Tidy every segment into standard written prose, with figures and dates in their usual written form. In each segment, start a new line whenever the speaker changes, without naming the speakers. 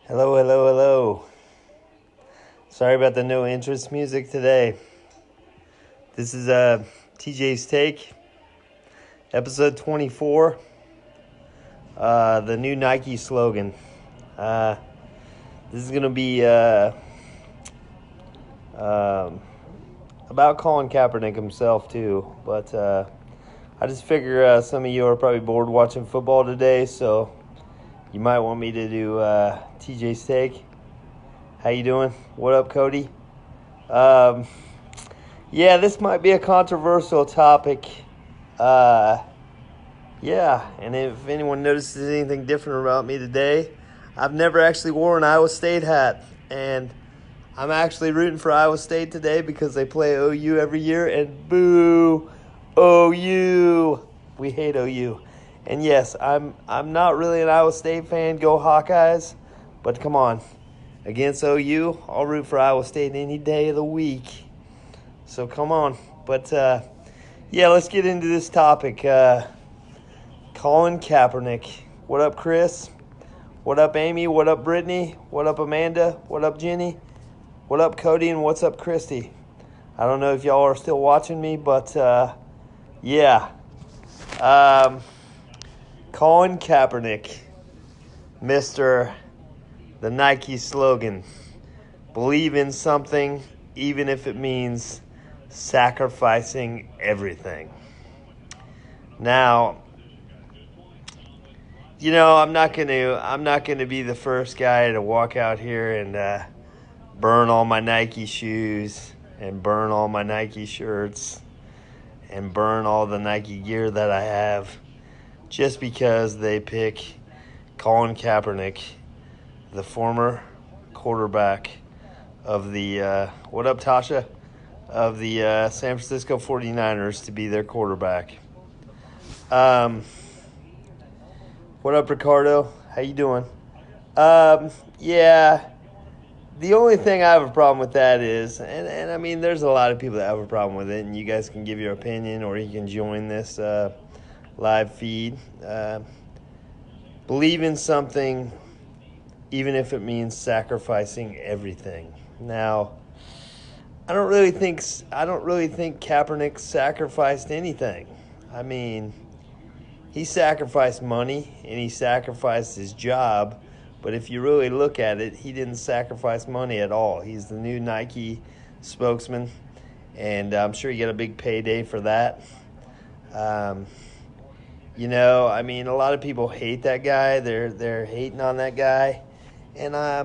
Hello, hello, hello. Sorry about the no interest music today. This is TJ's Take, episode 24. The new Nike slogan. This is going to be about Colin Kaepernick himself, too. But I just figure some of you are probably bored watching football today, so you might want me to do TJ's Take. How you doing? What up, Cody? Yeah, this might be a controversial topic. Yeah, and if anyone notices anything different about me today, I've never actually worn an Iowa State hat. And I'm actually rooting for Iowa State today because they play OU every year. And boo, OU. We hate OU. And yes, I'm not really an Iowa State fan. Go Hawkeyes. But come on. Against OU, I'll root for Iowa State any day of the week. So come on. But, yeah, let's get into this topic. Colin Kaepernick. What up, Chris? What up, Amy? What up, Brittany? What up, Amanda? What up, Jenny? What up, Cody? And what's up, Christy? I don't know if y'all are still watching me, but, yeah. Colin Kaepernick, Mr. The Nike slogan, believe in something even if it means sacrificing everything. Now, you know, I'm not gonna be the first guy to walk out here and burn all my Nike shoes and burn all my Nike shirts and burn all the Nike gear that I have just because they pick Colin Kaepernick, the former quarterback of the, what up, Tasha? Of the San Francisco 49ers to be their quarterback. What up, Ricardo? How you doing? Yeah, the only thing I have a problem with that is, and I mean, there's a lot of people that have a problem with it, and you guys can give your opinion or you can join this live feed. Believe in something even if it means sacrificing everything. Now, I don't really think Kaepernick sacrificed anything. I mean, he sacrificed money and he sacrificed his job, but if you really look at it, he didn't sacrifice money at all. He's the new Nike spokesman, and I'm sure he got a big payday for that. You know, I mean, a lot of people hate that guy. They're hating on that guy. And I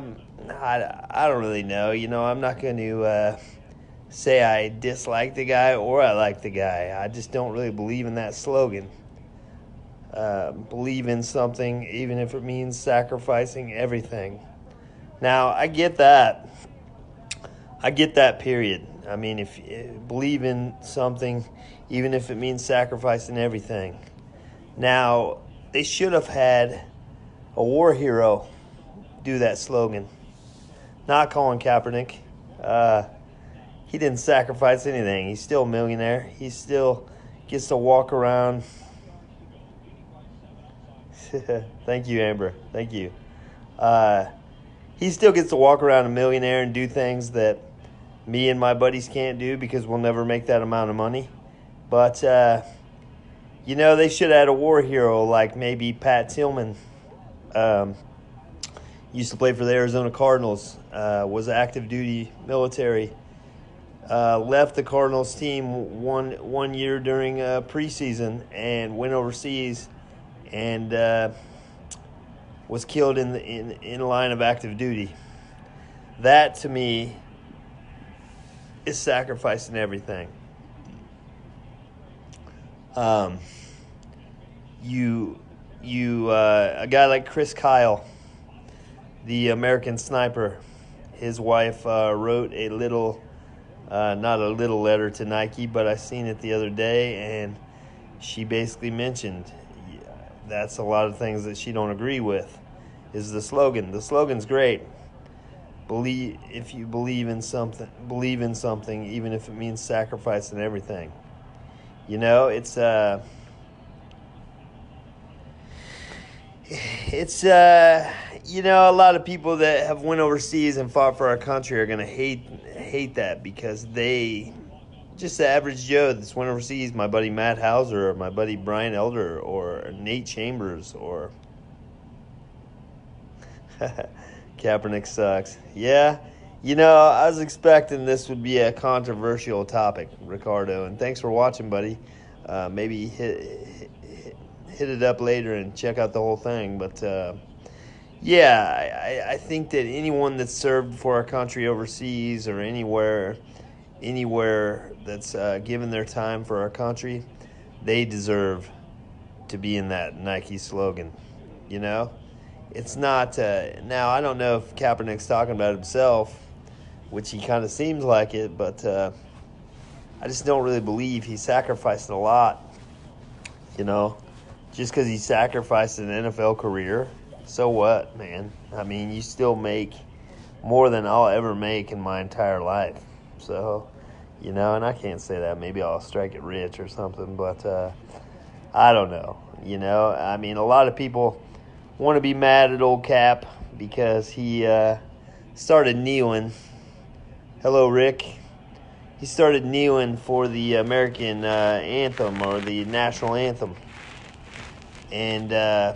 don't really know. You know, I'm not going to say I dislike the guy or I like the guy. I just don't really believe in that slogan. Believe in something, even if it means sacrificing everything. Now, I get that. Period. I mean, if you believe in something, even if it means sacrificing everything. Now, they should have had a war hero do that slogan. Not Colin Kaepernick. He didn't sacrifice anything. He's still a millionaire. He still gets to walk around. Thank you, Amber. Thank you. He still gets to walk around a millionaire and do things that me and my buddies can't do because we'll never make that amount of money. But, you know, they should have had a war hero like maybe Pat Tillman. Used to play for the Arizona Cardinals, was active duty military, left the Cardinals team one year during preseason and went overseas and was killed in line of active duty. That, to me, is sacrificing everything. A guy like Chris Kyle, the American Sniper, his wife wrote a little, not a little letter to Nike, but I seen it the other day, and she basically mentioned that's a lot of things that she don't agree with, is the slogan. The slogan's great. If you believe in something, even if it means sacrificing everything. You know, It's a lot of people that have went overseas and fought for our country are gonna hate that because they just the average Joe that's went overseas, my buddy Matt Hauser or my buddy Brian Elder or Nate Chambers or Kaepernick sucks. Yeah, I was expecting this would be a controversial topic, Ricardo, and thanks for watching, buddy. Maybe hit it up later and check out the whole thing. But yeah, I think that anyone that's served for our country overseas or anywhere that's given their time for our country, they deserve to be in that Nike slogan. It's not now. I don't know if Kaepernick's talking about himself, which he kind of seems like it, but I just don't really believe he sacrificed a lot. Just because he sacrificed an NFL career, so what, man? I mean, you still make more than I'll ever make in my entire life. So, and I can't say that. Maybe I'll strike it rich or something, but I don't know. I mean, a lot of people want to be mad at old Cap because he started kneeling. Hello, Rick. He started kneeling for the American anthem or the national anthem. And, I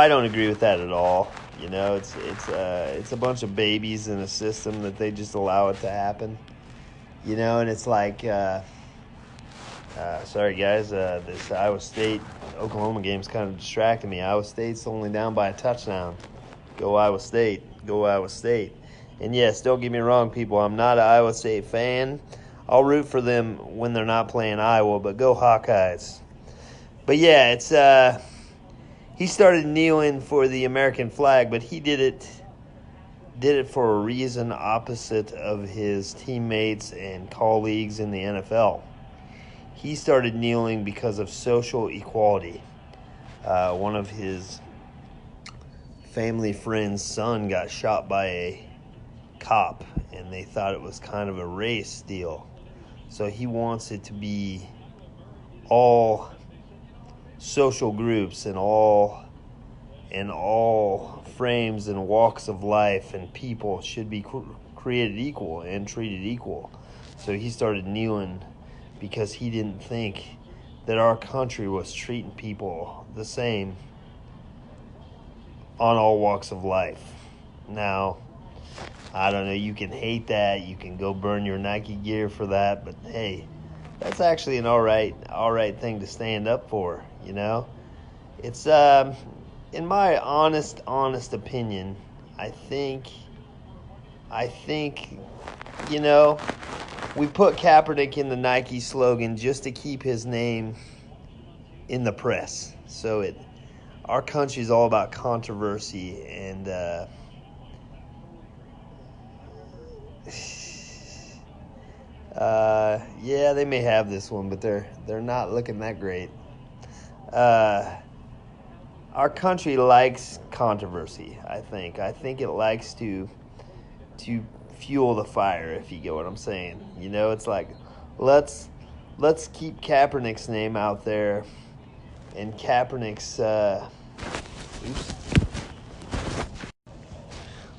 don't agree with that at all. It's a bunch of babies in a system that they just allow it to happen. And it's like, sorry guys, this Iowa State-Oklahoma game's kind of distracting me. Iowa State's only down by a touchdown. Go Iowa State. Go Iowa State. And yes, don't get me wrong, people. I'm not an Iowa State fan. I'll root for them when they're not playing Iowa, but go Hawkeyes. But yeah, it's he started kneeling for the American flag, but he did it for a reason opposite of his teammates and colleagues in the NFL. He started kneeling because of social equality. One of his family friend's son got shot by a cop, and they thought it was kind of a race deal. So he wants it to be all social groups and all frames and walks of life and people should be created equal and treated equal. So he started kneeling because he didn't think that our country was treating people the same on all walks of life. Now, I don't know, you can hate that, you can go burn your Nike gear for that, but hey, that's actually an all right thing to stand up for, It's in my honest opinion, I think we put Kaepernick in the Nike slogan just to keep his name in the press. So our country is all about controversy and yeah, they may have this one, but they're not looking that great. Our country likes controversy, I think. I think it likes to fuel the fire, if you get what I'm saying. It's like, let's keep Kaepernick's name out there, and Kaepernick's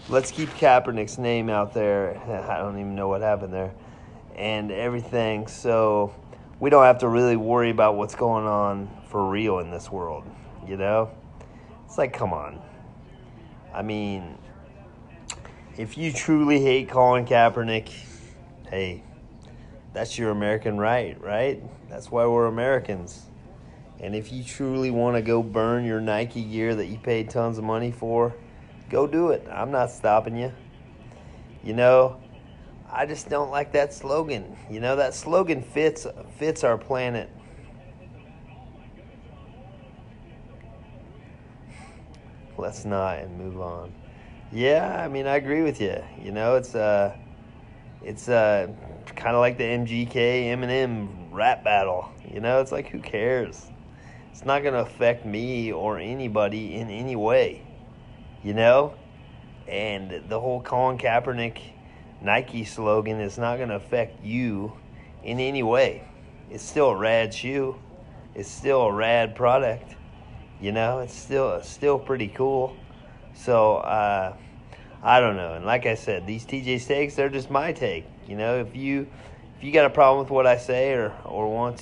let's keep Kaepernick's name out there. I don't even know what happened there, and everything, so we don't have to really worry about what's going on for real in this world. It's like, come on. I mean, if you truly hate Colin Kaepernick, hey, that's your American right? That's why we're Americans. And if you truly want to go burn your Nike gear that you paid tons of money for, go do it. I'm not stopping you. I just don't like that slogan. That slogan fits our planet. Let's not and move on. Yeah, I mean, I agree with you. It's kind of like the MGK Eminem rap battle. It's like, who cares? It's not going to affect me or anybody in any way. And the whole Colin Kaepernick Nike slogan is not going to affect you in any way. It's still a rad shoe. It's still a rad product. You know, it's still pretty cool. So I don't know. And like I said, these TJ takes, they're just my take. You know, if you got a problem with what I say, or want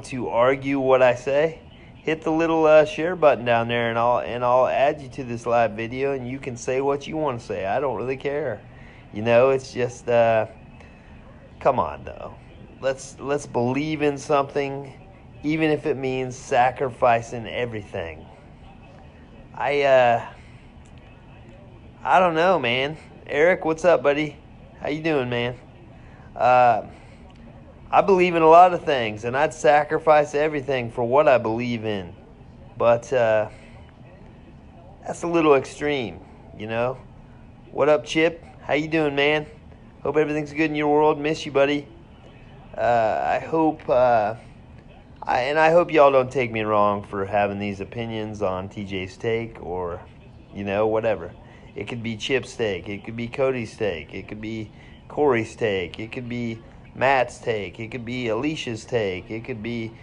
to argue what I say, hit the little share button down there, and I'll add you to this live video, and you can say what you want to say. I don't really care. You know, it's just come on though. Let's believe in something, even if it means sacrificing everything. I don't know, man. Eric, what's up, buddy? How you doing, man? I believe in a lot of things, and I'd sacrifice everything for what I believe in. But that's a little extreme, you know? What up, Chip? How you doing, man? Hope everything's good in your world. Miss you, buddy. I hope y'all don't take me wrong for having these opinions on TJ's take, or, you know, whatever. It could be Chip's take. It could be Cody's take. It could be Corey's take. It could be Matt's take. It could be Alicia's take. It could be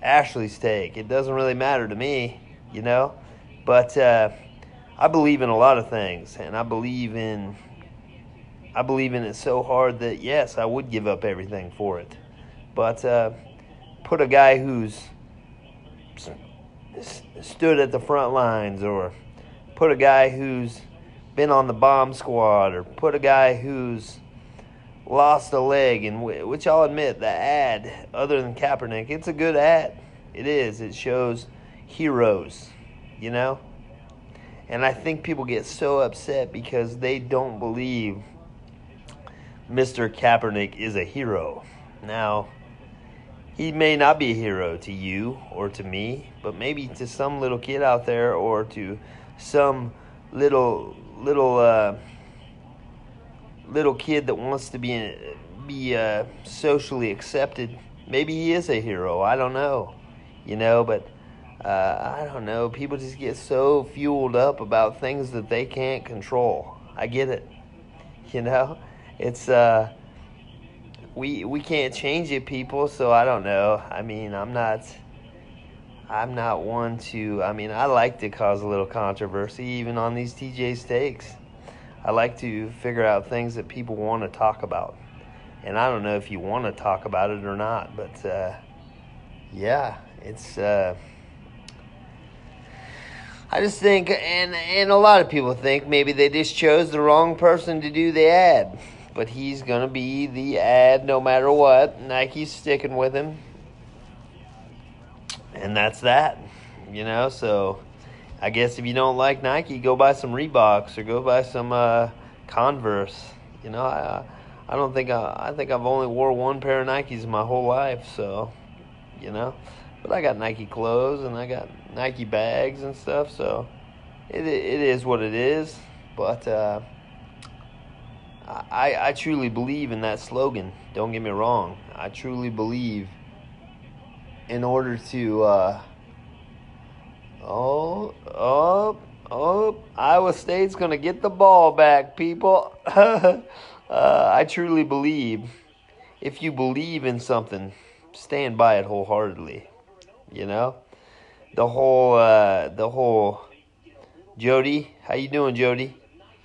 Ashley's take. It doesn't really matter to me, you know. But I believe in a lot of things, and I believe in it so hard that, yes, I would give up everything for it. But put a guy who's stood at the front lines, or put a guy who's been on the bomb squad, or put a guy who's lost a leg, and which I'll admit, the ad, other than Kaepernick, it's a good ad. It is. It shows heroes, you know? And I think people get so upset because they don't believe Mr. Kaepernick is a hero. Now, he may not be a hero to you or to me, but maybe to some little kid out there, or to some little kid that wants to be socially accepted. Maybe he is a hero. I don't know, you know. But I don't know. People just get so fueled up about things that they can't control. I get it, you know. It's we can't change it, people. So I don't know. I mean, I'm not one to. I mean, I like to cause a little controversy, even on these TJ's takes. I like to figure out things that people want to talk about. And I don't know if you want to talk about it or not, but yeah, it's I just think, and a lot of people think maybe they just chose the wrong person to do the ad. But he's going to be the ad no matter what. Nike's sticking with him. And that's that, you know. So I guess if you don't like Nike, go buy some Reeboks, or go buy some Converse. You know, I don't think I think I've only wore one pair of Nikes my whole life. So, you know, but I got Nike clothes, and I got Nike bags and stuff. So it is what it is. But I truly believe in that slogan. Don't get me wrong. I truly believe in order to Iowa State's going to get the ball back, people. I truly believe if you believe in something, stand by it wholeheartedly. You know? The whole Jody, how you doing, Jody?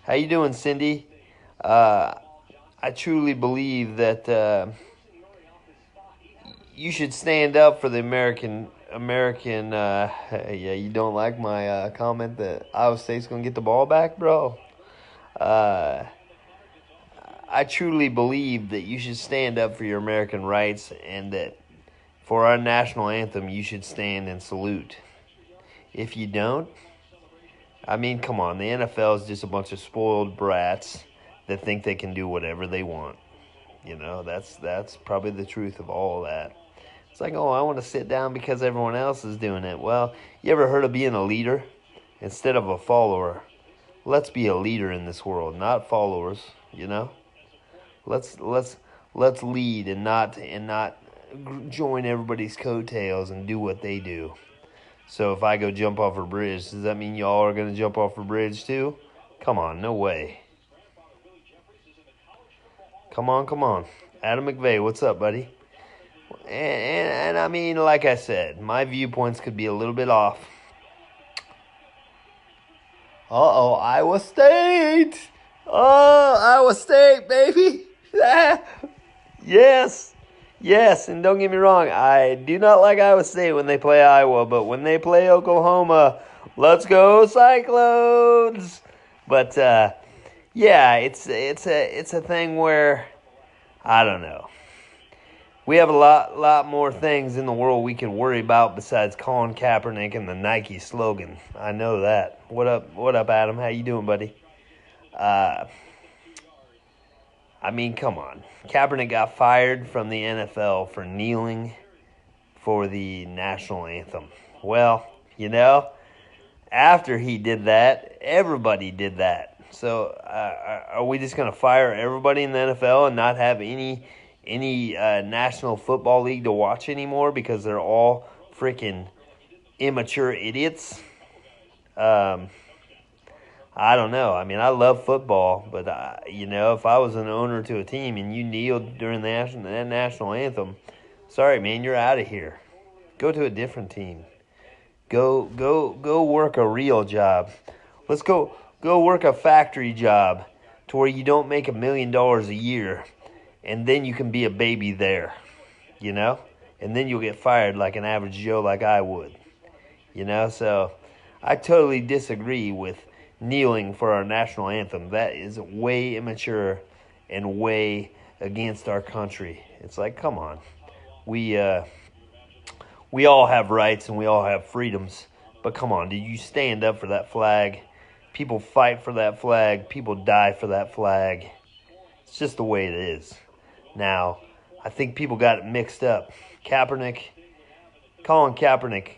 How you doing, Cindy? I truly believe that you should stand up for the American. Yeah, you don't like my comment that Iowa State's gonna get the ball back, bro? I truly believe that you should stand up for your American rights, and that for our national anthem you should stand and salute. If you don't, I mean, come on, the NFL is just a bunch of spoiled brats that think they can do whatever they want. You know, that's probably the truth of all of that. It's like, oh, I want to sit down because everyone else is doing it. Well, you ever heard of being a leader instead of a follower? Let's be a leader in this world, not followers, you know? Let's lead and not join everybody's coattails and do what they do. So if I go jump off a bridge, does that mean y'all are going to jump off a bridge too? Come on, no way. Come on. Adam McVeigh, what's up, buddy? And I mean, like I said, my viewpoints could be a little bit off. Uh-oh, Iowa State! Oh, Iowa State, baby! Yes, yes, and don't get me wrong, I do not like Iowa State when they play Iowa, but when they play Oklahoma, let's go Cyclones! But yeah, it's a thing where I don't know. We have a lot more things in the world we could worry about besides Colin Kaepernick and the Nike slogan. I know that. What up, Adam? How you doing, buddy? I mean, come on. Kaepernick got fired from the NFL for kneeling for the national anthem. Well, after he did that, everybody did that. So are we just going to fire everybody in the NFL and not have any National Football League to watch anymore because they're all freaking immature idiots? I don't know. I mean, I love football, but if I was an owner to a team and you kneeled during that national anthem, sorry, man, you're out of here. Go to a different team. Go work a real job. Let's go work a factory job to where you don't make $1 million a year, and then you can be a baby there, and then you'll get fired like an average Joe like I would, So I totally disagree with kneeling for our national anthem. That is way immature and way against our country. It's like, come on. We all have rights and we all have freedoms, but come on, did you stand up for that flag? People fight for that flag. People die for that flag. It's just the way it is. Now, I think people got it mixed up. Colin Kaepernick,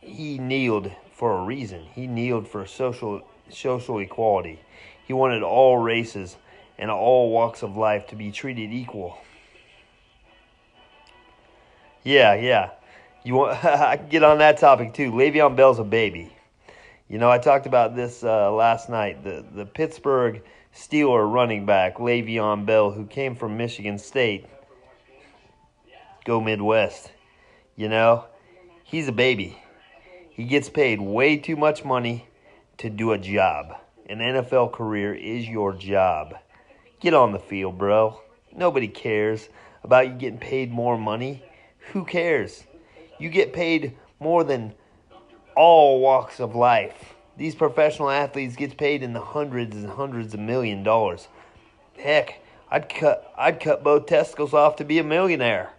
he kneeled for a reason. He kneeled for social equality. He wanted all races and all walks of life to be treated equal. Yeah. I can get on that topic too. Le'Veon Bell's a baby. I talked about this last night. The Pittsburgh Steeler running back, Le'Veon Bell, who came from Michigan State. Go Midwest. He's a baby. He gets paid way too much money to do a job. An NFL career is your job. Get on the field, bro. Nobody cares about you getting paid more money. Who cares? You get paid more than all walks of life. These professional athletes get paid in the hundreds and hundreds of $1 million. Heck, I'd cut both testicles off to be a millionaire.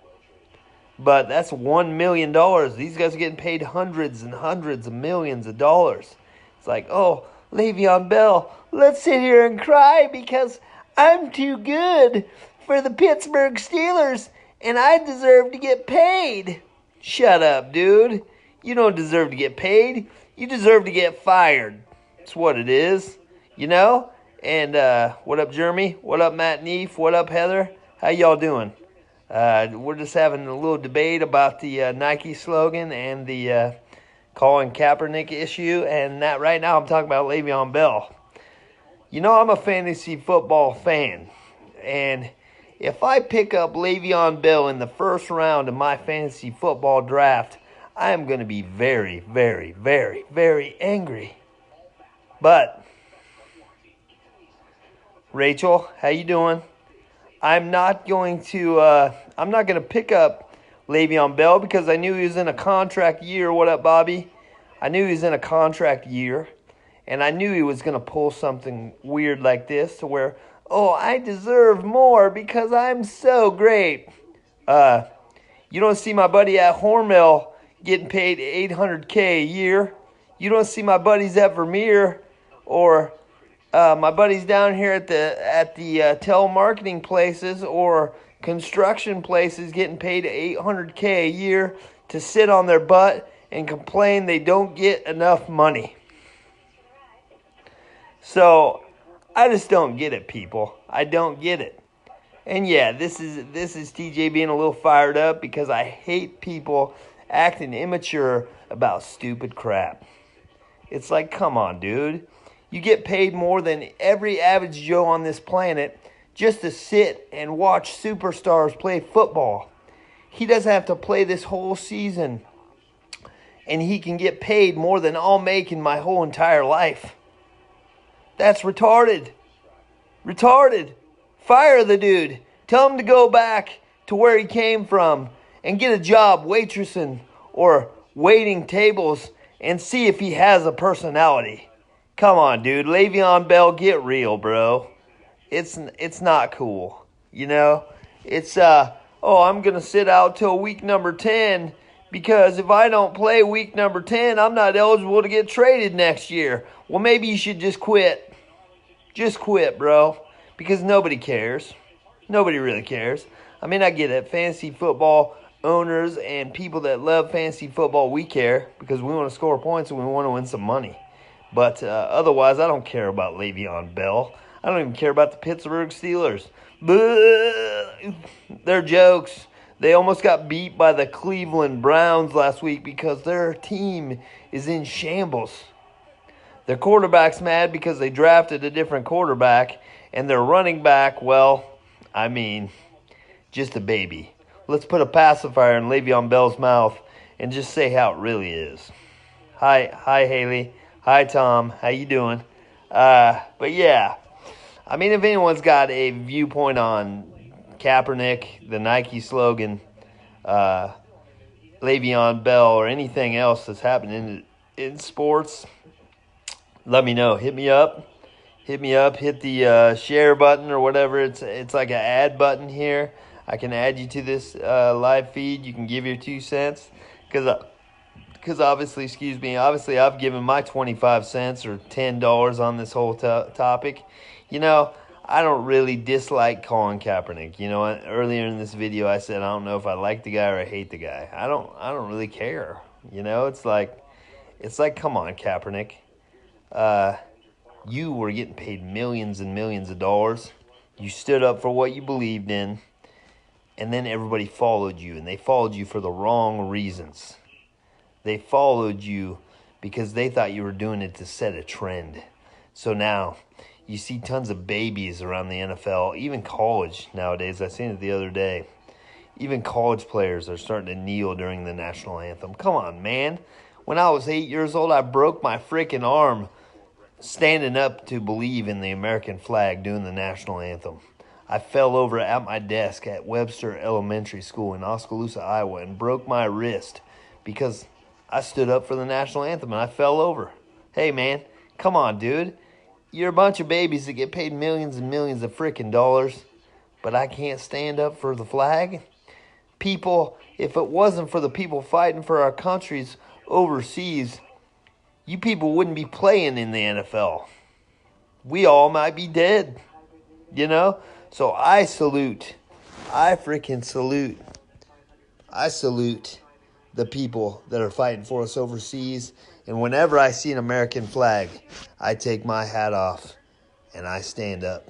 But that's $1 million. These guys are getting paid hundreds and hundreds of millions of dollars. It's like, oh, Le'Veon Bell, let's sit here and cry because I'm too good for the Pittsburgh Steelers and I deserve to get paid. Shut up, dude. You don't deserve to get paid. You deserve to get fired. That's what it is, And what up, Jeremy? What up, Matt Neef? What up, Heather? How y'all doing? We're just having a little debate about the Nike slogan and the Colin Kaepernick issue, and that right now I'm talking about Le'Veon Bell. I'm a fantasy football fan, and if I pick up Le'Veon Bell in the first round of my fantasy football draft, I am going to be very, very, very, very angry. But, Rachel, how you doing? I'm not going to pick up Le'Veon Bell because I knew he was in a contract year. What up, Bobby? I knew he was in a contract year, and I knew he was going to pull something weird like this to where, oh, I deserve more because I'm so great. You don't see my buddy at Hormel getting paid $800K a year. You don't see my buddies at Vermeer or my buddies down here at the telemarketing places or construction places getting paid $800K a year to sit on their butt and complain they don't get enough money. So I just don't get it, people. I don't get it. And yeah, this is TJ being a little fired up because I hate people acting immature about stupid crap. It's like, come on, dude. You get paid more than every average Joe on this planet just to sit and watch superstars play football. He doesn't have to play this whole season. And he can get paid more than I'll make in my whole entire life. That's retarded. Retarded. Fire the dude. Tell him to go back to where he came from and get a job waitressing or waiting tables and see if he has a personality. Come on, dude. Le'Veon Bell, get real, bro. It's not cool. You know? It's, I'm going to sit out till week number 10 because if I don't play week number 10, I'm not eligible to get traded next year. Well, maybe you should just quit. Just quit, bro. Because nobody cares. Nobody really cares. I mean, I get it. Fantasy football owners and people that love fantasy football, we care because we want to score points and we want to win some money. But otherwise, I don't care about Le'Veon Bell. I don't even care about the Pittsburgh Steelers. They're jokes. They almost got beat by the Cleveland Browns last week because their team is in shambles. Their quarterback's mad because they drafted a different quarterback, and their running back, well, I mean, just a baby. Let's put a pacifier in Le'Veon Bell's mouth and just say how it really is. Hi, Haley. Hi, Tom. How you doing? But yeah, I mean, if anyone's got a viewpoint on Kaepernick, the Nike slogan, Le'Veon Bell, or anything else that's happening in sports, let me know. Hit me up. Hit the share button or whatever. It's like an add button here. I can add you to this live feed. You can give your 2 cents. Because obviously I've given my 25 cents or $10 on this whole topic. You know, I don't really dislike Colin Kaepernick. You know, earlier in this video I said I don't know if I like the guy or I hate the guy. I don't really care. You know, it's like come on, Kaepernick. You were getting paid millions and millions of dollars. You stood up for what you believed in, and then everybody followed you, and they followed you for the wrong reasons. They followed you because they thought you were doing it to set a trend. So now you see tons of babies around the NFL, even college nowadays. I seen it the other day. Even college players are starting to kneel during the national anthem. Come on, man. When I was 8 years old, I broke my freaking arm standing up to believe in the American flag doing the national anthem. I fell over at my desk at Webster Elementary School in Oskaloosa, Iowa, and broke my wrist because I stood up for the national anthem and I fell over. Hey, man, come on, dude. You're a bunch of babies that get paid millions and millions of freaking dollars, but I can't stand up for the flag? People, if it wasn't for the people fighting for our countries overseas, you people wouldn't be playing in the NFL. We all might be dead, you know? So I freaking salute the people that are fighting for us overseas. And whenever I see an American flag, I take my hat off and I stand up.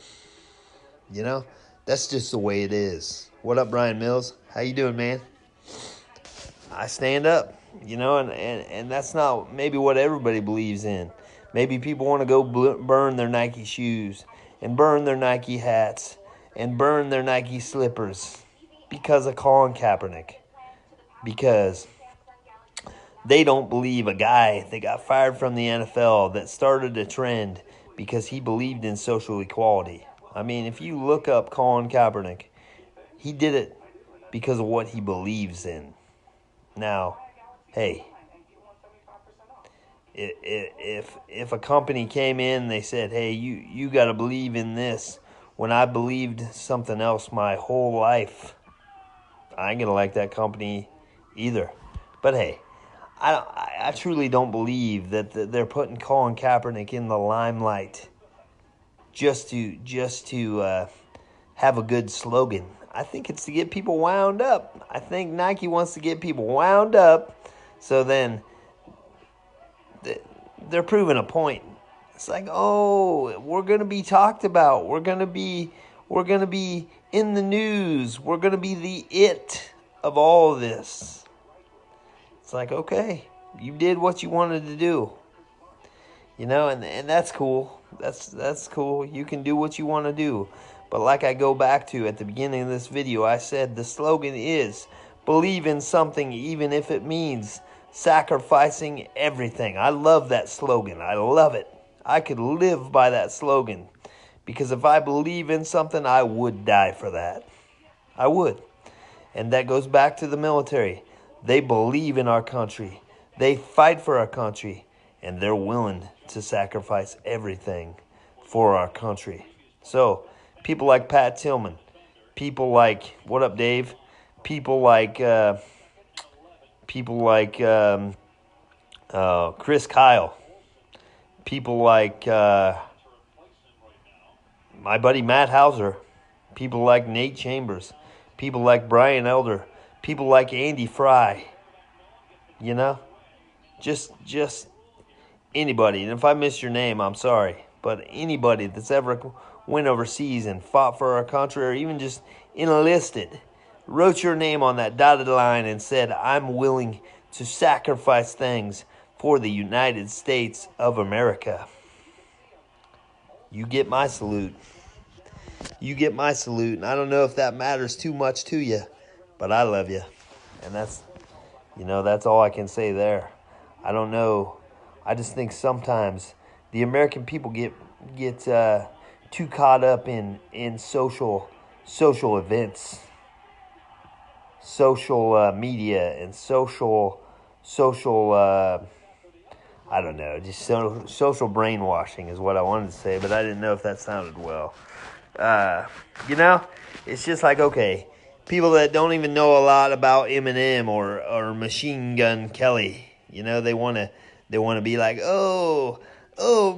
You know? That's just the way it is. What up, Brian Mills? How you doing, man? I stand up. You know, and that's not maybe what everybody believes in. Maybe people want to go burn their Nike shoes and burn their Nike hats and burn their Nike slippers because of Colin Kaepernick. Because they don't believe a guy that got fired from the NFL that started a trend because he believed in social equality. I mean, if you look up Colin Kaepernick, he did it because of what he believes in. Now, hey, if a company came in and they said, hey, you got to believe in this, when I believed something else my whole life, I ain't going to like that company either. But hey, I truly don't believe that they're putting Colin Kaepernick in the limelight just to have a good slogan. I think it's to get people wound up. I think Nike wants to get people wound up, so then they're proving a point. It's like, oh, we're gonna be talked about. We're gonna be in the news. We're gonna be the it of all of this. It's like, okay, you did what you wanted to do. You know, and that's cool. That's cool. You can do what you want to do. But like I go back to at the beginning of this video, I said the slogan is Believe in something even if it means sacrificing everything. I love that slogan. I love it. I could live by that slogan because if I believe in something, I would die for that. I would. And that goes back to the military. They believe in our country. They fight for our country. And they're willing to sacrifice everything for our country. So, people like Pat Tillman, people like, what up, Dave? People like Chris Kyle, people like my buddy Matt Hauser, people like Nate Chambers, people like Brian Elder, people like Andy Fry. You know, just anybody. And if I missed your name, I'm sorry, but anybody that's ever went overseas and fought for our country, or even just enlisted, wrote your name on that dotted line and said, I'm willing to sacrifice things for the United States of America. You get my salute. You get my salute. And I don't know if that matters too much to you, but I love you. And that's all I can say there. I don't know. I just think sometimes the American people get too caught up in social events, social media, and social I don't know, just social brainwashing is what I wanted to say, but I didn't know if that sounded well. It's just like, okay, people that don't even know a lot about Eminem or Machine Gun Kelly, they want to be like, oh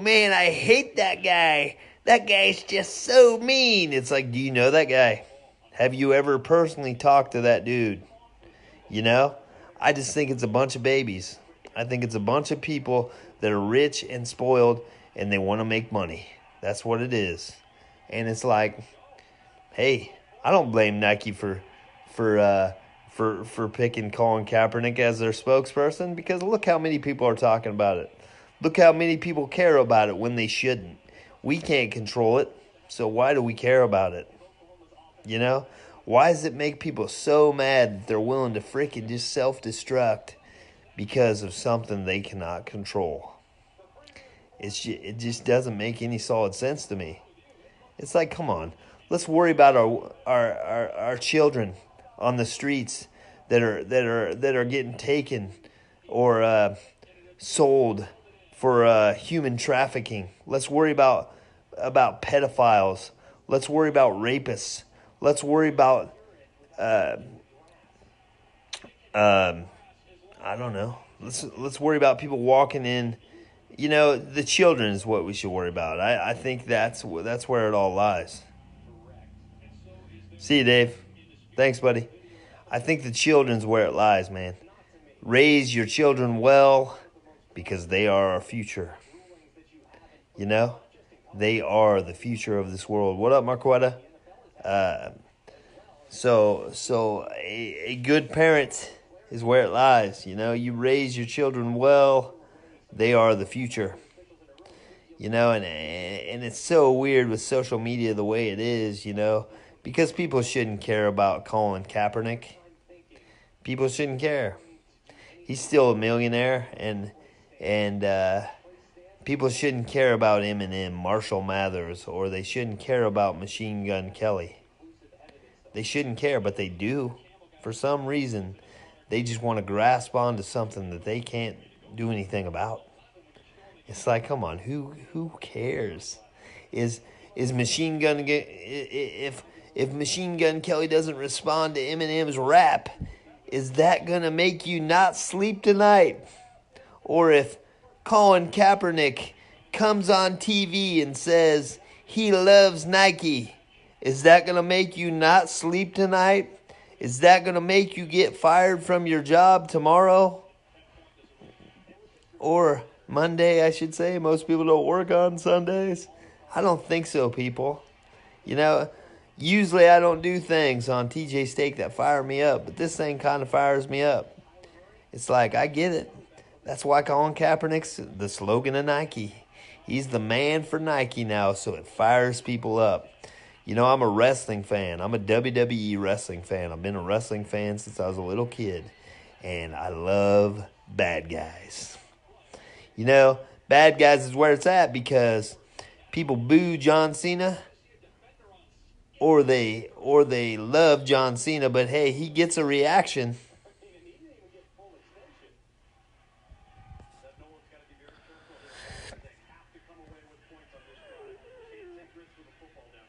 man, I hate that guy. That guy's just so mean. It's like, do you know that guy? Have you ever personally talked to that dude? I just think it's a bunch of babies. I think it's a bunch of people that are rich and spoiled and they want to make money. That's what it is. And it's like, hey, I don't blame Nike for picking Colin Kaepernick as their spokesperson, because look how many people are talking about it. Look how many people care about it when they shouldn't. We can't control it, so why do we care about it? Why does it make people so mad that they're willing to freaking just self-destruct because of something they cannot control? It just doesn't make any solid sense to me. It's like, come on, let's worry about our children on the streets that are getting taken or sold for human trafficking. Let's worry about pedophiles. Let's worry about rapists. Let's worry about I don't know. Let's worry about people walking in. The children is what we should worry about. I think that's where it all lies. See you, Dave. Thanks, buddy. I think the children's where it lies, man. Raise your children well, because they are our future. They are the future of this world. What up, Marquetta? So a good parent is where it lies. You raise your children well, they are the future. And it's so weird with social media the way it is, because people shouldn't care about Colin Kaepernick. People shouldn't care. He's still a millionaire, and people shouldn't care about Eminem, Marshall Mathers, or they shouldn't care about Machine Gun Kelly. They shouldn't care, but they do. For some reason, they just want to grasp onto something that they can't do anything about. It's like, come on, who cares? Is Machine Gun if Machine Gun Kelly doesn't respond to Eminem's rap, is that gonna make you not sleep tonight? Or if Colin Kaepernick comes on TV and says he loves Nike, is that going to make you not sleep tonight? Is that going to make you get fired from your job tomorrow? Or Monday, I should say. Most people don't work on Sundays. I don't think so, people. Usually I don't do things on TJ Steak that fire me up, but this thing kind of fires me up. It's like, I get it. That's why Colin Kaepernick's the slogan of Nike. He's the man for Nike now, so it fires people up. You know, I'm a wrestling fan. I'm a WWE wrestling fan. I've been a wrestling fan since I was a little kid. And I love bad guys. You know, bad guys is where it's at because people boo John Cena or they love John Cena, but hey, he gets a reaction.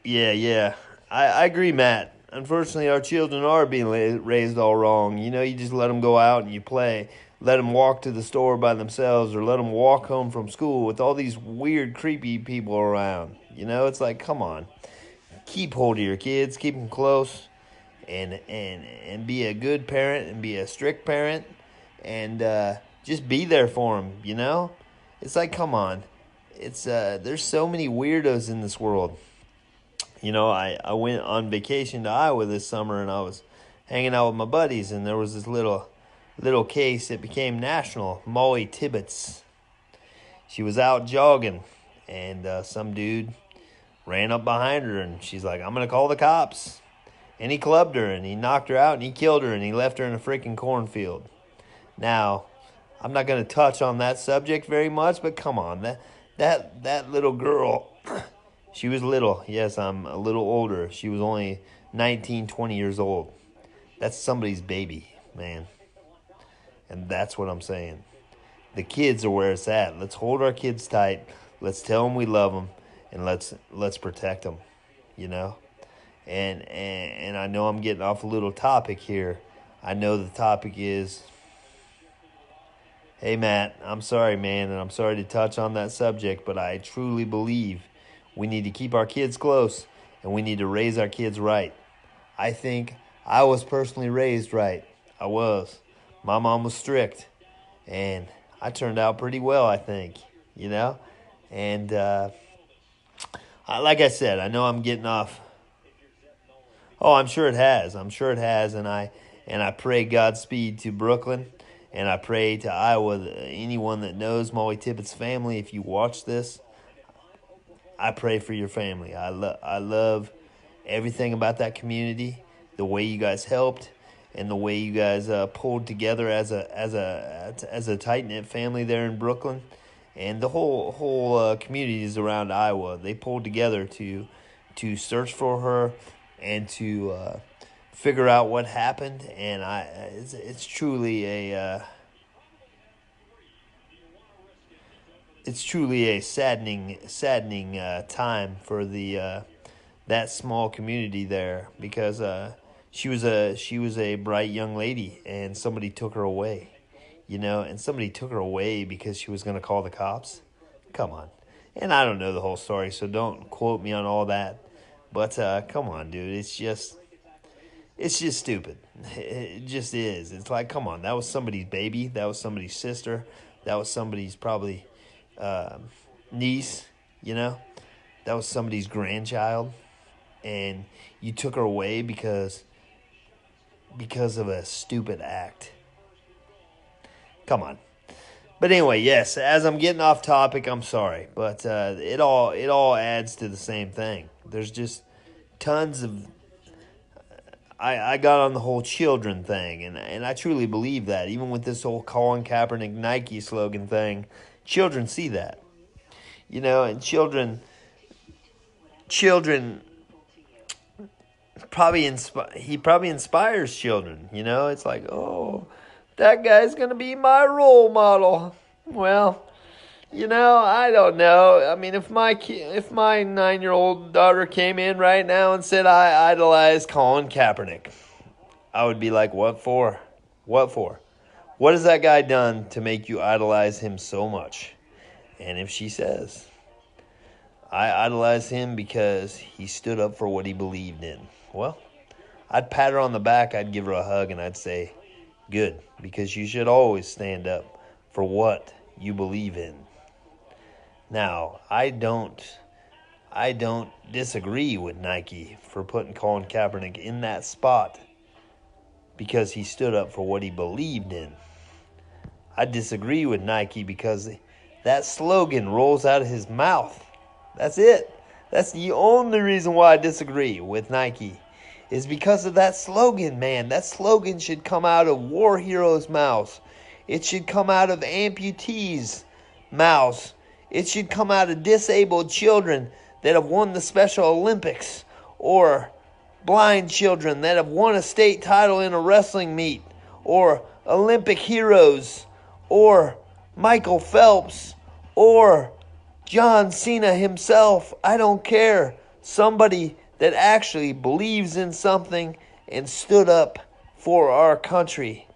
Yeah. I agree, Matt. Unfortunately, our children are being raised all wrong. You know, you just let them go out and you play. Let them walk to the store by themselves or let them walk home from school with all these weird, creepy people around. You know, it's like, come on. Keep hold of your kids. Keep them close. And be a good parent and be a strict parent. And just be there for them, you know? It's like, come on. There's so many weirdos in this world. You know, I went on vacation to Iowa this summer and I was hanging out with my buddies and there was this little case that became national, Molly Tibbetts. She was out jogging and some dude ran up behind her and she's like, I'm going to call the cops. And he clubbed her and he knocked her out and he killed her and he left her in a freaking cornfield. Now, I'm not going to touch on that subject very much, but come on, that little girl, she was little. Yes, I'm a little older. She was only 19, 20 years old. That's somebody's baby, man. And that's what I'm saying. The kids are where it's at. Let's hold our kids tight. Let's tell them we love them, and let's protect them, you know? And I know I'm getting off a little topic here. I know the topic is, hey, Matt, I'm sorry, man, and I'm sorry to touch on that subject, but I truly believe we need to keep our kids close, and we need to raise our kids right. I think I was personally raised right. I was. My mom was strict, and I turned out pretty well, I think, you know? And like I said, I know I'm getting off. Oh, I'm sure it has. I'm sure it has, and I pray Godspeed to Brooklyn, and I pray to Iowa, anyone that knows Molly Tippett's family, if you watch this, I pray for your family. I love everything about that community, the way you guys helped, and the way you guys pulled together as a tight knit family there in Brooklyn, and the whole communities around Iowa. They pulled together to search for her and to figure out what happened. And it's truly a saddening time for that small community there because she was a bright young lady and somebody took her away, you know, and somebody took her away because she was going to call the cops. Come on. And I don't know the whole story, so don't quote me on all that. But come on, dude, it's just stupid. It just is. It's like, come on, that was somebody's baby, that was somebody's sister, that was somebody's probably niece, you know, that was somebody's grandchild, and you took her away because of a stupid act. Come on. But anyway, yes, as I'm getting off topic, I'm sorry, but it all adds to the same thing. There's just tons of I got on the whole children thing, and I truly believe that. Even with this whole Colin Kaepernick Nike slogan thing, children see that. You know, and children he probably inspires children, you know? It's like, oh, that guy's going to be my role model. Well, you know, I don't know. I mean, if my 9-year-old daughter came in right now and said I idolize Colin Kaepernick, I would be like, what for? What for? What has that guy done to make you idolize him so much? And if she says, I idolize him because he stood up for what he believed in, well, I'd pat her on the back, I'd give her a hug, and I'd say, good, because you should always stand up for what you believe in. Now, I don't disagree with Nike for putting Colin Kaepernick in that spot because he stood up for what he believed in. I disagree with Nike because that slogan rolls out of his mouth. That's it. That's the only reason why I disagree with Nike, is because of that slogan, man. That slogan should come out of war heroes' mouths. It should come out of amputees' mouths. It should come out of disabled children that have won the Special Olympics, or blind children that have won a state title in a wrestling meet, or Olympic heroes, or Michael Phelps, or John Cena himself. I don't care. Somebody that actually believes in something and stood up for our country.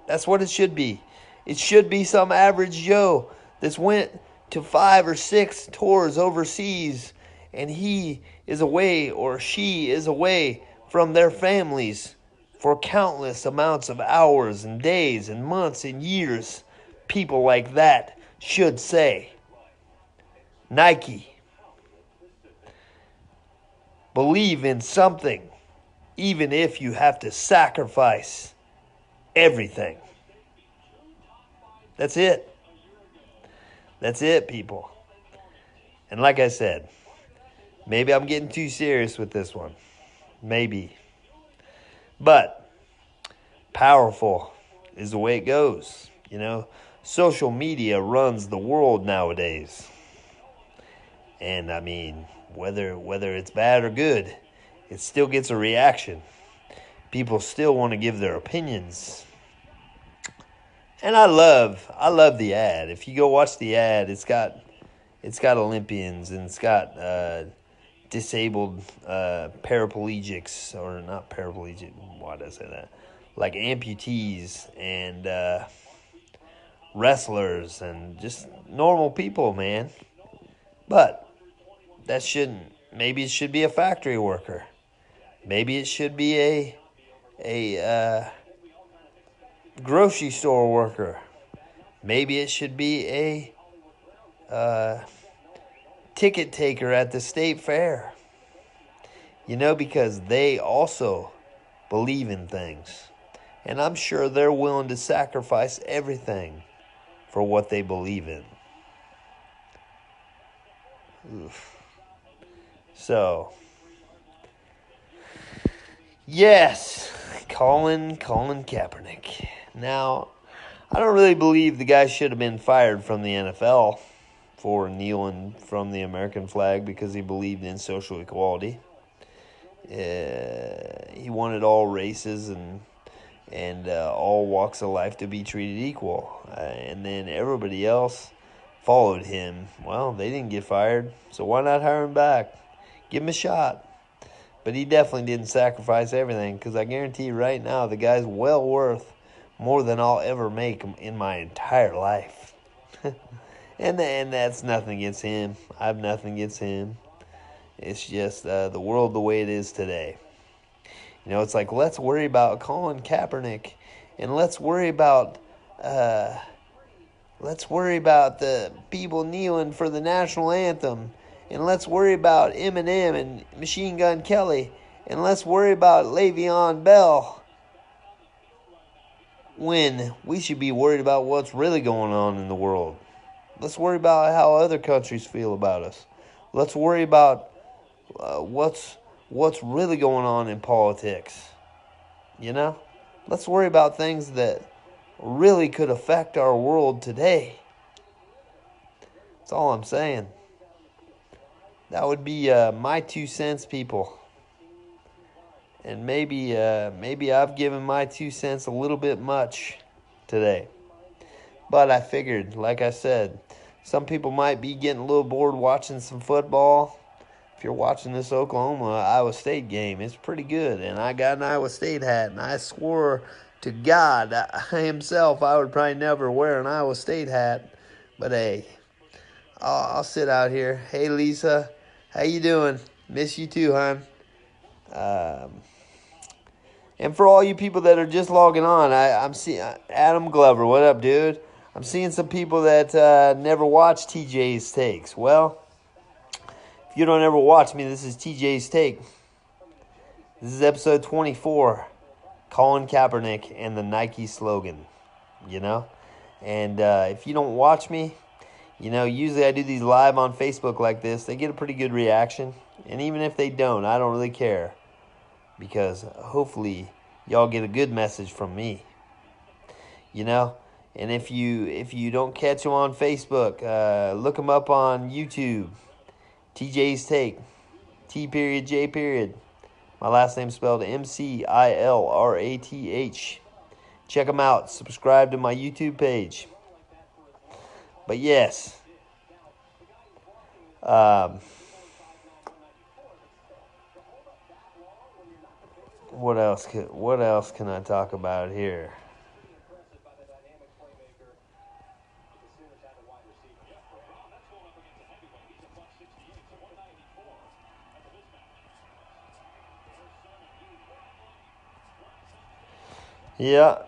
That's what it should be. It should be some average Joe that's went to 5 or 6 tours overseas, and he is away or she is away from their families for countless amounts of hours and days and months and years. People like that should say, Nike, believe in something, even if you have to sacrifice everything. That's it. That's it, people. And like I said, maybe I'm getting too serious with this one. Maybe. But powerful is the way it goes. You know, social media runs the world nowadays. And I mean, whether it's bad or good, it still gets a reaction. People still want to give their opinions. And I love the ad. If you go watch the ad, it's got Olympians, and it's got disabled paraplegics, or not paraplegic. Why did I say that? Like amputees and wrestlers and just normal people, man. But that shouldn't. Maybe it should be a factory worker. Maybe it should be a grocery store worker. Maybe it should be a ticket taker at the state fair. You know, because they also believe in things. And I'm sure they're willing to sacrifice everything for what they believe in. Oof. So, yes, Colin Kaepernick. Now, I don't really believe the guy should have been fired from the NFL for kneeling from the American flag because he believed in social equality. He wanted all races and all walks of life to be treated equal. And then everybody else followed him. Well, they didn't get fired, so why not hire him back? Give him a shot. But he definitely didn't sacrifice everything, because I guarantee you right now the guy's well worth more than I'll ever make in my entire life. and that's nothing against him. I have nothing against him. It's just the world the way it is today. You know, it's like, let's worry about Colin Kaepernick, and let's worry about the people kneeling for the national anthem, and let's worry about Eminem and Machine Gun Kelly, and let's worry about Le'Veon Bell, when we should be worried about what's really going on in the world. Let's worry about how other countries feel about us. Let's worry about what's really going on in politics. You know? Let's worry about things that really could affect our world today. That's all I'm saying. That would be my 2 cents, people. And maybe I've given my 2 cents a little bit much today. But I figured, like I said, some people might be getting a little bored watching some football. If you're watching this Oklahoma-Iowa State game, it's pretty good. And I got an Iowa State hat, and I swore to God himself I would probably never wear an Iowa State hat. But hey, I'll sit out here. Hey, Lisa, how you doing? Miss you too, hon. And for all you people that are just logging on, I'm seeing Adam Glover. What up, dude? I'm seeing some people that never watch TJ's Takes. Well, if you don't ever watch me, this is TJ's Take. This is episode 24, Colin Kaepernick and the Nike slogan, you know? And if you don't watch me, Usually I do these live on Facebook like this. They get a pretty good reaction. And even if they don't, I don't really care. Because hopefully y'all get a good message from me. And if you don't catch them on Facebook, look them up on YouTube. TJ's Take. T.J. My last name spelled MCILRATH. Check them out. Subscribe to my YouTube page. But yes. What else can I talk about here? Yeah.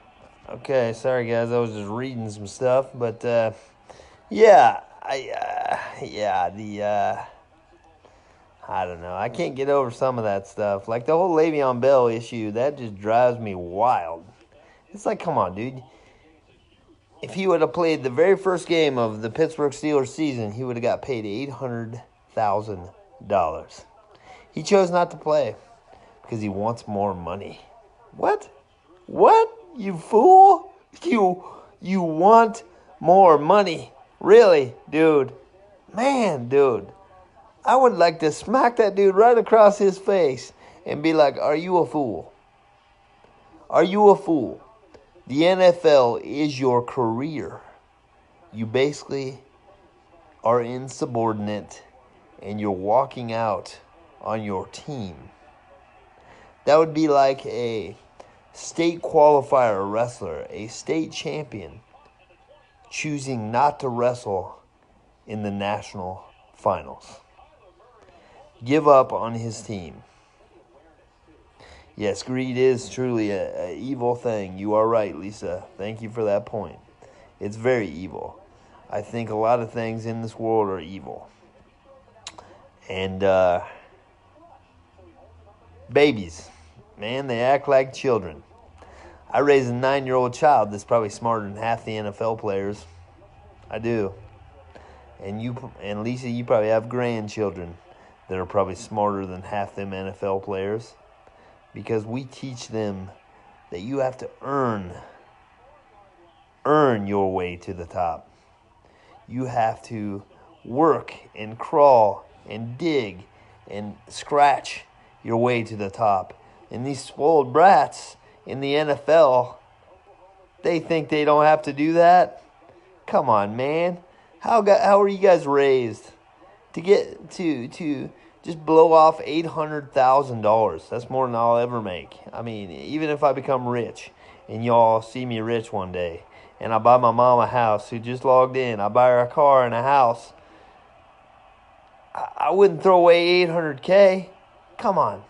Okay. Sorry, guys. I was just reading some stuff, but yeah. I don't know. I can't get over some of that stuff. Like the whole Le'Veon Bell issue, that just drives me wild. It's like, come on, dude. If he would have played the very first game of the Pittsburgh Steelers season, he would have got paid $800,000. He chose not to play because he wants more money. What? What? You fool? You want more money? Really, dude? Man, dude. I would like to smack that dude right across his face and be like, are you a fool? Are you a fool? The NFL is your career. You basically are insubordinate and you're walking out on your team. That would be like a state qualifier wrestler, a state champion, choosing not to wrestle in the national finals. Give up on his team. Yes, greed is truly an evil thing. You are right, Lisa. Thank you for that point. It's very evil. I think a lot of things in this world are evil. And babies, man, they act like children. I raise a 9-year-old child that's probably smarter than half the NFL players. I do. And Lisa, you probably have grandchildren that are probably smarter than half them NFL players, because we teach them that you have to earn your way to the top. You have to work and crawl and dig and scratch your way to the top. And these spoiled brats in the NFL, they think they don't have to do that? Come on, man. How are you guys raised? To get to just blow off $800,000. That's more than I'll ever make. I mean, even if I become rich and y'all see me rich one day and I buy my mom a house who just logged in, I buy her a car and a house, I wouldn't throw away $800K. Come on.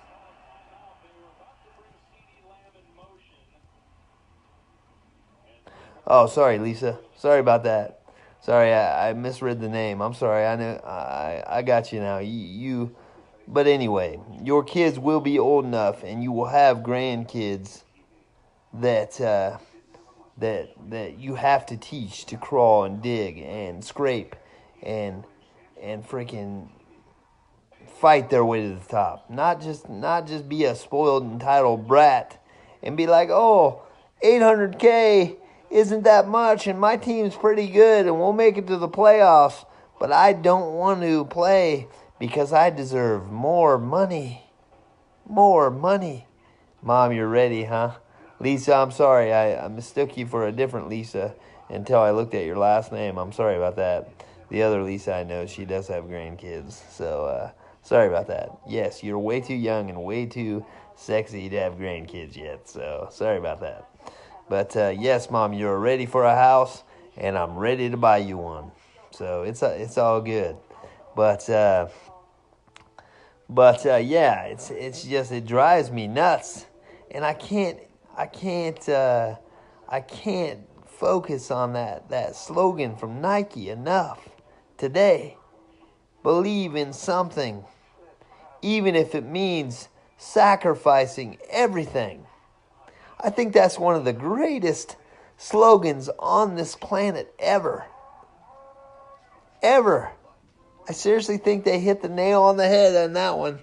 Oh, sorry, Lisa. Sorry about that. Sorry, I misread the name. I'm sorry. I know. I got you now. But anyway, your kids will be old enough, and you will have grandkids that you have to teach to crawl and dig and scrape and freaking fight their way to the top. Not just be a spoiled, entitled brat and be like, oh, $800K isn't that much, and my team's pretty good, and we'll make it to the playoffs, but I don't want to play because I deserve more money. More money. Mom, you're ready, huh? Lisa, I'm sorry. I mistook you for a different Lisa until I looked at your last name. I'm sorry about that. The other Lisa I know, she does have grandkids, so sorry about that. Yes, you're way too young and way too sexy to have grandkids yet, so sorry about that. But yes, Mom, you're ready for a house, and I'm ready to buy you one. So it's all good. But yeah, it's just, it drives me nuts, and I can't focus on that slogan from Nike enough today. Believe in something, even if it means sacrificing everything. I think that's one of the greatest slogans on this planet ever. ever. I seriously think they hit the nail on the head on that one.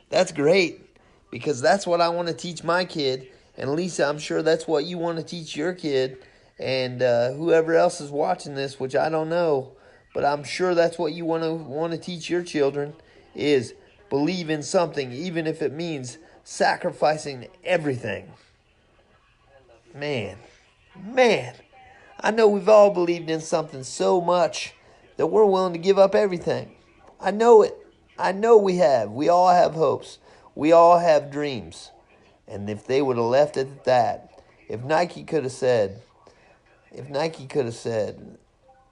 That's great, because that's what I want to teach my kid. And Lisa, I'm sure that's what you want to teach your kid. And whoever else is watching this, which I don't know, but I'm sure that's what you want to teach your children, is believe in something, even if it means sacrificing everything. Man, I know we've all believed in something so much that we're willing to give up everything. I know it. I know we have. We all have hopes. We all have dreams. And if they would have left it at that, if Nike could have said,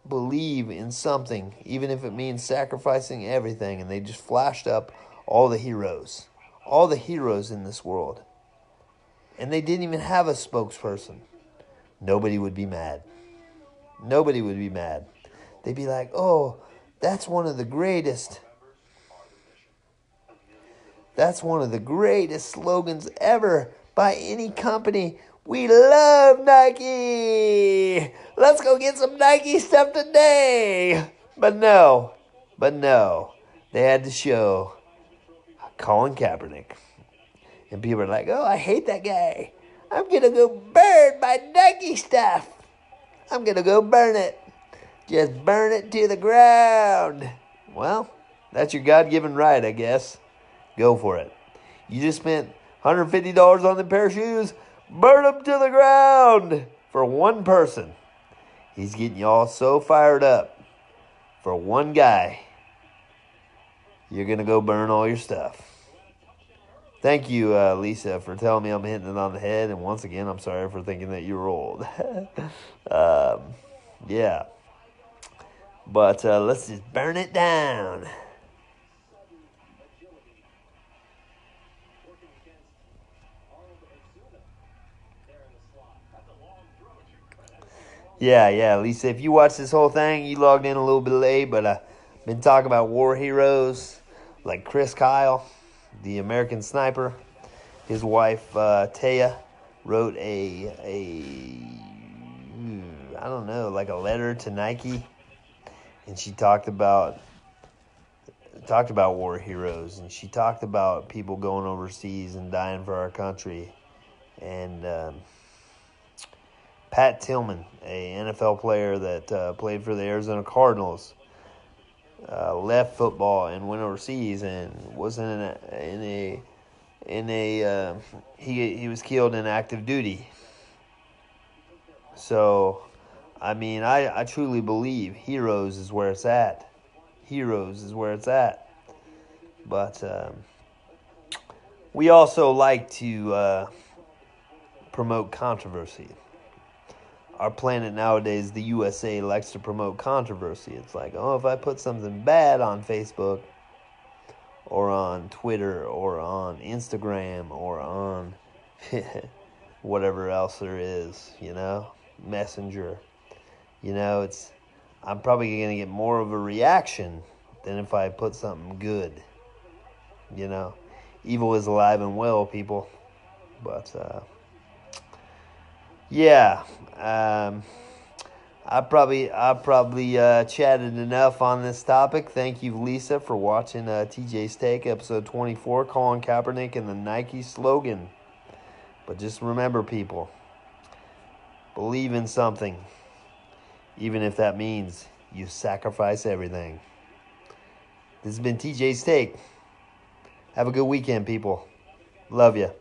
believe in something, even if it means sacrificing everything, and they just flashed up all the heroes in this world, and they didn't even have a spokesperson, nobody would be mad. Nobody would be mad. They'd be like, oh, that's one of the greatest slogans ever by any company. We love Nike. Let's go get some Nike stuff today. But no. They had to show Colin Kaepernick. And people are like, oh, I hate that guy. I'm going to go burn my Nike stuff. I'm going to go burn it. Just burn it to the ground. Well, that's your God-given right, I guess. Go for it. You just spent $150 on the pair of shoes. Burn them to the ground for one person. He's getting you all so fired up for one guy. You're going to go burn all your stuff. Thank you, Lisa, for telling me I'm hitting it on the head. And once again, I'm sorry for thinking that you were old. Yeah. But let's just burn it down. Yeah, Lisa, if you watch this whole thing, you logged in a little bit late, but I've been talking about war heroes like Chris Kyle, the American sniper. His wife, Taya, wrote I don't know, like a letter to Nike, and she talked about war heroes, and she talked about people going overseas and dying for our country. And Pat Tillman, a NFL player that played for the Arizona Cardinals, left football and went overseas and was he was killed in active duty. So, I mean, I truly believe heroes is where it's at. But we also like to promote controversy. Our planet nowadays, the USA, likes to promote controversy. It's like, oh, if I put something bad on Facebook or on Twitter or on Instagram or on whatever else there is, Messenger, I'm probably going to get more of a reaction than if I put something good. Evil is alive and well, people. But yeah, I probably chatted enough on this topic. Thank you, Lisa, for watching TJ's Take, episode 24, Colin Kaepernick and the Nike slogan. But just remember, people, believe in something, even if that means you sacrifice everything. This has been TJ's Take. Have a good weekend, people. Love you.